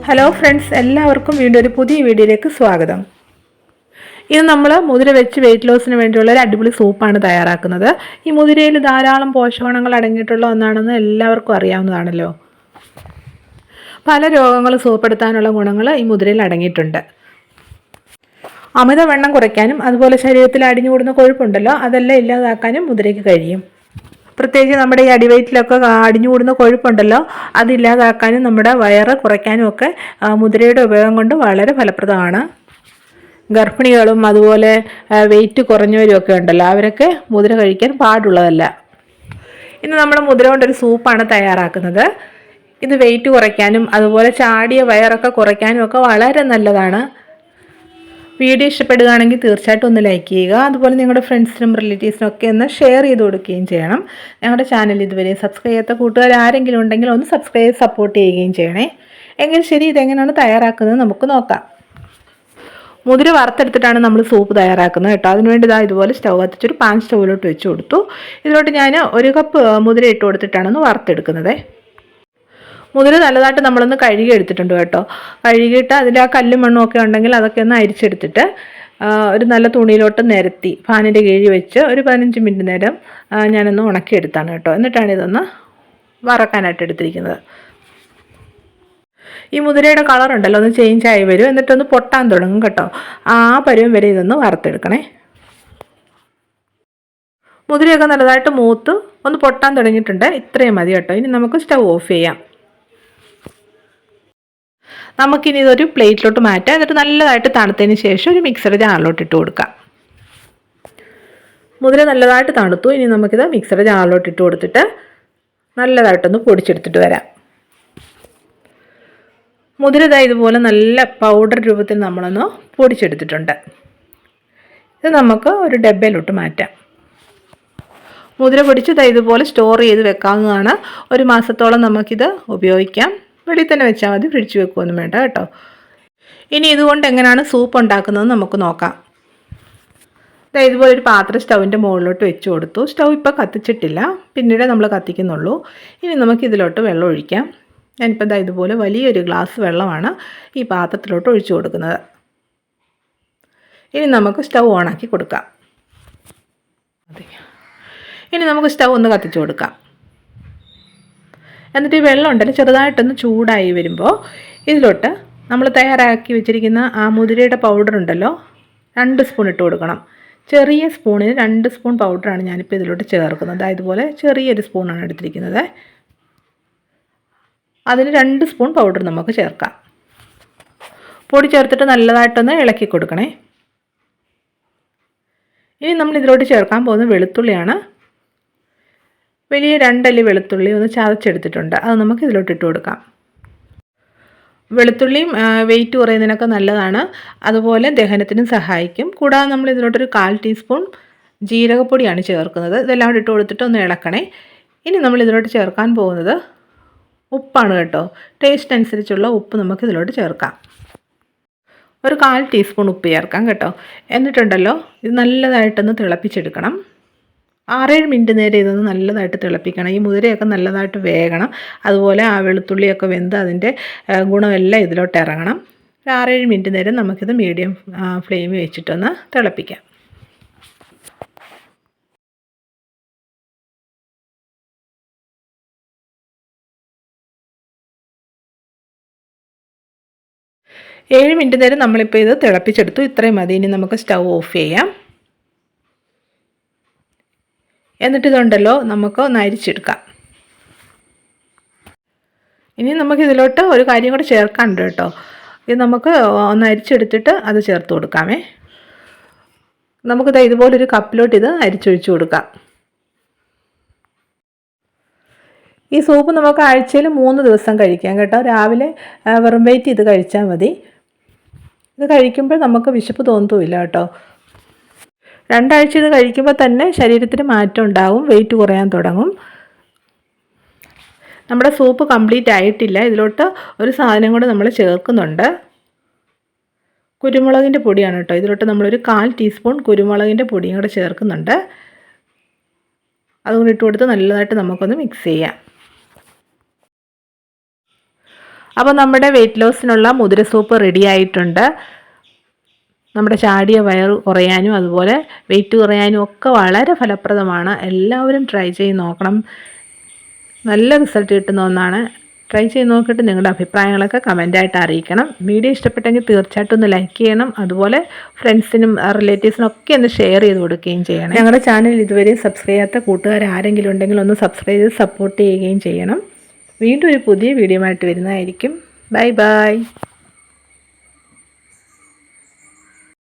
Hello friends, എല്ലാവർക്കും വീണ്ടും ഒരു പുതിയ വീഡിയോയിലേക്ക് സ്വാഗതം. ഇത് നമ്മൾ മുതിര വെച്ച് വെയിറ്റ് ലോസിന് വേണ്ടിയുള്ള ഒരു അടിപൊളി സൂപ്പാണ് തയ്യാറാക്കുന്നത്. ഈ മുതിരയിൽ ധാരാളം പോഷകഗുണങ്ങൾ അടങ്ങിയിട്ടുള്ള ഒന്നാണെന്ന് എല്ലാവർക്കും അറിയാവുന്നതാണല്ലോ. പല രോഗങ്ങളും സുഖപ്പെടുത്താനുള്ള ഗുണങ്ങൾ ഈ മുതിരയിൽ അടങ്ങിയിട്ടുണ്ട്. അമിതവണ്ണം കുറയ്ക്കാനും അതുപോലെ ശരീരത്തിൽ അടിഞ്ഞുകൂടുന്ന കൊഴുപ്പുണ്ടല്ലോ, അതെല്ലാം ഇല്ലാതാക്കാനും മുതിരയ്ക്ക് കഴിയും. പ്രത്യേകിച്ച് നമ്മുടെ ഈ അടിവയറ്റിലൊക്കെ അടിഞ്ഞുകൂടുന്ന കൊഴുപ്പുണ്ടല്ലോ, അതില്ലാതാക്കാനും നമ്മുടെ വയറ് കുറയ്ക്കാനും ഒക്കെ മുതിരയുടെ ഉപയോഗം കൊണ്ട് വളരെ ഫലപ്രദമാണ്. ഗർഭിണികളും അതുപോലെ വെയിറ്റ് കുറഞ്ഞവരും ഒക്കെ ഉണ്ടല്ലോ, അവരൊക്കെ മുതിര കഴിക്കാൻ പാടുള്ളതല്ല. ഇന്ന് നമ്മൾ മുതിര കൊണ്ടൊരു സൂപ്പാണ് തയ്യാറാക്കുന്നത്. ഇത് വെയിറ്റ് കുറയ്ക്കാനും അതുപോലെ ചാടിയ വയറൊക്കെ കുറയ്ക്കാനും ഒക്കെ വളരെ നല്ലതാണ്. വീഡിയോ ഇഷ്ടപ്പെടുകയാണെങ്കിൽ തീർച്ചയായിട്ടും ഒന്ന് ലൈക്ക് ചെയ്യുക. അതുപോലെ നിങ്ങളുടെ ഫ്രണ്ട്സിനും റിലേറ്റീവ്സിനും ഒക്കെ ഒന്ന് ഷെയർ ചെയ്ത് കൊടുക്കുകയും ചെയ്യണം. ഞങ്ങളുടെ ചാനൽ ഇതുവരെ സബ്സ്ക്രൈബ് ചെയ്യാത്ത കൂട്ടുകാർ ആരെങ്കിലും ഉണ്ടെങ്കിൽ ഒന്ന് സബ്സ്ക്രൈബ് സപ്പോർട്ട് ചെയ്യുകയും ചെയ്യണേ. എങ്കിൽ ശരി, ഇതെങ്ങനെയാണ് തയ്യാറാക്കുന്നത് നമുക്ക് നോക്കാം. മുതിര വറുത്തെടുത്തിട്ടാണ് നമ്മൾ സൂപ്പ് തയ്യാറാക്കുന്നത് കേട്ടോ. അതിനുവേണ്ടി ഇതുപോലെ സ്റ്റൗ കത്തിച്ചൊരു പാൻ സ്റ്റൗവിലോട്ട് വെച്ച് കൊടുത്തു. ഇതിലോട്ട് ഞാൻ 1 കപ്പ് മുതിര ഇട്ട് കൊടുത്തിട്ടാണ് ഒന്ന് വറുത്തെടുക്കുന്നത്. മുതിര നല്ലതായിട്ട് നമ്മളൊന്ന് കഴുകി എടുത്തിട്ടുണ്ട് കേട്ടോ. കഴുകിയിട്ട് അതിൽ ആ കല്ലും മണ്ണും ഒക്കെ ഉണ്ടെങ്കിൽ അതൊക്കെ ഒന്ന് അരിച്ചെടുത്തിട്ട് ഒരു നല്ല തുണിയിലോട്ട് നിരത്തി ഫാനിൻ്റെ കീഴിൽ വെച്ച് ഒരു 15 മിനിറ്റ് നേരം ഞാനൊന്ന് ഉണക്കിയെടുത്താണ് കേട്ടോ. എന്നിട്ടാണ് ഇതൊന്ന് വറക്കാനായിട്ട് എടുത്തിരിക്കുന്നത്. ഈ മുതിരയുടെ കളറുണ്ടല്ലോ ഒന്ന് ചേഞ്ച് ആയി വരും, എന്നിട്ടൊന്ന് പൊട്ടാൻ തുടങ്ങും കേട്ടോ. ആ പരുവം വരെ ഇതൊന്ന് വറുത്തെടുക്കണേ. മുതിരയൊക്കെ നല്ലതായിട്ട് മൂത്ത് ഒന്ന് പൊട്ടാൻ തുടങ്ങിയിട്ടുണ്ട്. ഇത്രയും മതി കേട്ടോ. ഇനി നമുക്ക് സ്റ്റൗ ഓഫ് ചെയ്യാം. നമുക്കിനി ഇതൊരു പ്ലേറ്റിലോട്ട് മാറ്റാം. എന്നിട്ട് നല്ലതായിട്ട് തണുത്തതിന് ശേഷം ഒരു മിക്സറുടെ ജാറിലോട്ട് ഇട്ട് കൊടുക്കാം. മുതിര നല്ലതായിട്ട് തണുത്തു. ഇനി നമുക്കിത് മിക്സറുടെ ജാറിലോട്ട് ഇട്ട് കൊടുത്തിട്ട് നല്ലതായിട്ടൊന്ന് പൊടിച്ചെടുത്തിട്ട് വരാം. മുതിര ഇതുപോലെ നല്ല പൗഡർ രൂപത്തിൽ നമ്മളൊന്ന് പൊടിച്ചെടുത്തിട്ടുണ്ട്. ഇത് നമുക്ക് ഒരു ഡബ്ബയിലോട്ട് മാറ്റാം. മുതിര പൊടിച്ച് ഇതുപോലെ സ്റ്റോർ ചെയ്ത് വെക്കാവുന്നതാണ്. 1 മാസത്തോളം നമുക്കിത് ഉപയോഗിക്കാം. വെളിയിൽ തന്നെ വെച്ചാൽ മതി, ഫ്രിഡ്ജ് വെക്കുകയൊന്നും വേണ്ട കേട്ടോ. ഇനി ഇതുകൊണ്ട് എങ്ങനെയാണ് സൂപ്പ് ഉണ്ടാക്കുന്നത് നമുക്ക് നോക്കാം. ഇതുപോലെ ഒരു പാത്രം സ്റ്റൗവിൻ്റെ മുകളിലോട്ട് വെച്ച് കൊടുത്തു. സ്റ്റൗ ഇപ്പോൾ കത്തിച്ചിട്ടില്ല, പിന്നീട് നമ്മൾ കത്തിക്കുന്നുള്ളൂ. ഇനി നമുക്ക് ഇതിലോട്ട് വെള്ളം ഒഴിക്കാം. ഞാനിപ്പോൾ ഇതുപോലെ വലിയൊരു ഗ്ലാസ് വെള്ളമാണ് ഈ പാത്രത്തിലോട്ട് ഒഴിച്ചു കൊടുക്കുന്നത്. ഇനി നമുക്ക് സ്റ്റൗ ഓണാക്കി കൊടുക്കാം. ഇനി നമുക്ക് സ്റ്റൗ ഒന്ന് കത്തിച്ചു കൊടുക്കാം. എന്നിട്ട് ഈ വെള്ളം ഉണ്ടല്ലോ ചെറുതായിട്ടൊന്ന് ചൂടായി വരുമ്പോൾ ഇതിലോട്ട് നമ്മൾ തയ്യാറാക്കി വെച്ചിരിക്കുന്ന ആ മുതിരയുടെ പൗഡർ ഉണ്ടല്ലോ 2 സ്പൂൺ ഇട്ട് കൊടുക്കണം. ചെറിയ സ്പൂണിന് 2 സ്പൂൺ പൗഡറാണ് ഞാനിപ്പോൾ ഇതിലോട്ട് ചേർക്കുന്നത്. ഇതുപോലെ ചെറിയൊരു സ്പൂണാണ് എടുത്തിരിക്കുന്നത്. അതിന് 2 സ്പൂൺ പൗഡർ നമുക്ക് ചേർക്കാം. പൊടി ചേർത്തിട്ട് നല്ലതായിട്ടൊന്ന് ഇളക്കി കൊടുക്കണേ. ഇനി നമ്മൾ ഇതിലോട്ട് ചേർക്കാൻ പോകുന്നത് വെളുത്തുള്ളിയാണ്. വലിയ 2 അല്ലി വെളുത്തുള്ളി ഒന്ന് ചതച്ചെടുത്തിട്ടുണ്ട്. അത് നമുക്ക് ഇതിലോട്ട് ഇട്ട് കൊടുക്കാം. വെളുത്തുള്ളിയും വെയിറ്റ് കുറയുന്നതിനൊക്കെ നല്ലതാണ്, അതുപോലെ ദഹനത്തിനും സഹായിക്കും. കൂടാതെ നമ്മൾ ഇതിലോട്ടൊരു 1/4 ടീസ്പൂൺ ജീരകപ്പൊടിയാണ് ചേർക്കുന്നത്. ഇതെല്ലാം കൂടി ഇട്ട് കൊടുത്തിട്ട് ഒന്ന് ഇളക്കണേ. ഇനി നമ്മൾ ഇതിലോട്ട് ചേർക്കാൻ പോകുന്നത് ഉപ്പാണ് കേട്ടോ. ടേസ്റ്റ് അനുസരിച്ചുള്ള ഉപ്പ് നമുക്ക് ഇതിലോട്ട് ചേർക്കാം. ഒരു 1/4 ടീസ്പൂൺ ഉപ്പ് ചേർക്കാം കേട്ടോ. എന്നിട്ടുണ്ടല്ലോ ഇത് നല്ലതായിട്ടൊന്ന് തിളപ്പിച്ചെടുക്കണം. 6-7 മിനിറ്റ് നേരം ഇതൊന്ന് നല്ലതായിട്ട് തിളപ്പിക്കണം. ഈ മുതിരയൊക്കെ നല്ലതായിട്ട് വേകണം. അതുപോലെ ആ വെളുത്തുള്ളിയൊക്കെ വെന്ത് അതിൻ്റെ ഗുണമെല്ലാം ഇതിലോട്ട് ഇറങ്ങണം. ഒരു 6-7 മിനിറ്റ് നേരം നമുക്കിത് മീഡിയം ഫ്ലെയിമിൽ വെച്ചിട്ടൊന്ന് തിളപ്പിക്കാം. ഏഴ് മിനിറ്റ് നേരം നമ്മളിപ്പോൾ ഇത് തിളപ്പിച്ചെടുത്തു. ഇത്രയും മതി. ഇനി നമുക്ക് സ്റ്റൗ ഓഫ് ചെയ്യാം. എന്നിട്ട് ഇതുണ്ടല്ലോ നമുക്ക് ഒന്ന് അരിച്ചെടുക്കാം. ഇനി നമുക്കിതിലോട്ട് ഒരു കാര്യം കൂടെ ചേർക്കാനുണ്ട് കേട്ടോ. ഇത് നമുക്ക് ഒന്ന് അരിച്ചെടുത്തിട്ട് അത് ചേർത്ത് കൊടുക്കാമേ. നമുക്കിത് ഇതുപോലൊരു കപ്പിലോട്ട് ഇത് അരിച്ചൊഴിച്ച് കൊടുക്കാം. ഈ സൂപ്പ് നമുക്ക് ആഴ്ചയിൽ 3 ദിവസം കഴിക്കാം കേട്ടോ. രാവിലെ വെറും വയറ്റിൽ ഇത് കഴിച്ചാൽ മതി. ഇത് കഴിക്കുമ്പോൾ നമുക്ക് വിശപ്പ് തോന്നത്തുമില്ല കേട്ടോ. 2 ആഴ്ച ഇത് കഴിക്കുമ്പോൾ തന്നെ ശരീരത്തിന് മാറ്റം ഉണ്ടാകും, വെയിറ്റ് കുറയാൻ തുടങ്ങും. നമ്മുടെ സൂപ്പ് കംപ്ലീറ്റ് ആയിട്ടില്ല. ഇതിലോട്ട് ഒരു സാധനം കൂടെ നമ്മൾ ചേർക്കുന്നുണ്ട്. കുരുമുളകിൻ്റെ പൊടിയാണ് കേട്ടോ. ഇതിലോട്ട് നമ്മളൊരു 1/4 ടീസ്പൂൺ കുരുമുളകിൻ്റെ പൊടിയും കൂടെ ചേർക്കുന്നുണ്ട്. അതുകൊണ്ട് ഇട്ട് കൊടുത്ത് നല്ലതായിട്ട് നമുക്കൊന്ന് മിക്സ് ചെയ്യാം. അപ്പോൾ നമ്മുടെ വെയിറ്റ് ലോസിനുള്ള മുതിര സൂപ്പ് റെഡി ആയിട്ടുണ്ട്. നമ്മുടെ ചാടിയ വയറ് കുറയാനും അതുപോലെ വെയിറ്റ് കുറയാനും ഒക്കെ വളരെ ഫലപ്രദമാണ്. എല്ലാവരും ട്രൈ ചെയ്ത് നോക്കണം. നല്ല റിസൾട്ട് കിട്ടുന്ന ഒന്നാണ്. ട്രൈ ചെയ്ത് നോക്കിയിട്ട് നിങ്ങളുടെ അഭിപ്രായങ്ങളൊക്കെ കമൻറ്റായിട്ട് അറിയിക്കണം. വീഡിയോ ഇഷ്ടപ്പെട്ടെങ്കിൽ തീർച്ചയായിട്ടും ഒന്ന് ലൈക്ക് ചെയ്യണം. അതുപോലെ ഫ്രണ്ട്സിനും റിലേറ്റീവ്സിനും ഒക്കെ ഒന്ന് ഷെയർ ചെയ്ത് കൊടുക്കുകയും ചെയ്യണം. ഞങ്ങളുടെ ചാനൽ ഇതുവരെ സബ്സ്ക്രൈബ് ചെയ്യാത്ത കൂട്ടുകാർ ആരെങ്കിലും ഉണ്ടെങ്കിൽ ഒന്ന് സബ്സ്ക്രൈബ് ചെയ്ത് സപ്പോർട്ട് ചെയ്യുകയും ചെയ്യണം. വീണ്ടും ഒരു പുതിയ വീഡിയോ ആയിട്ട് വരുന്നതായിരിക്കും. Bye bye.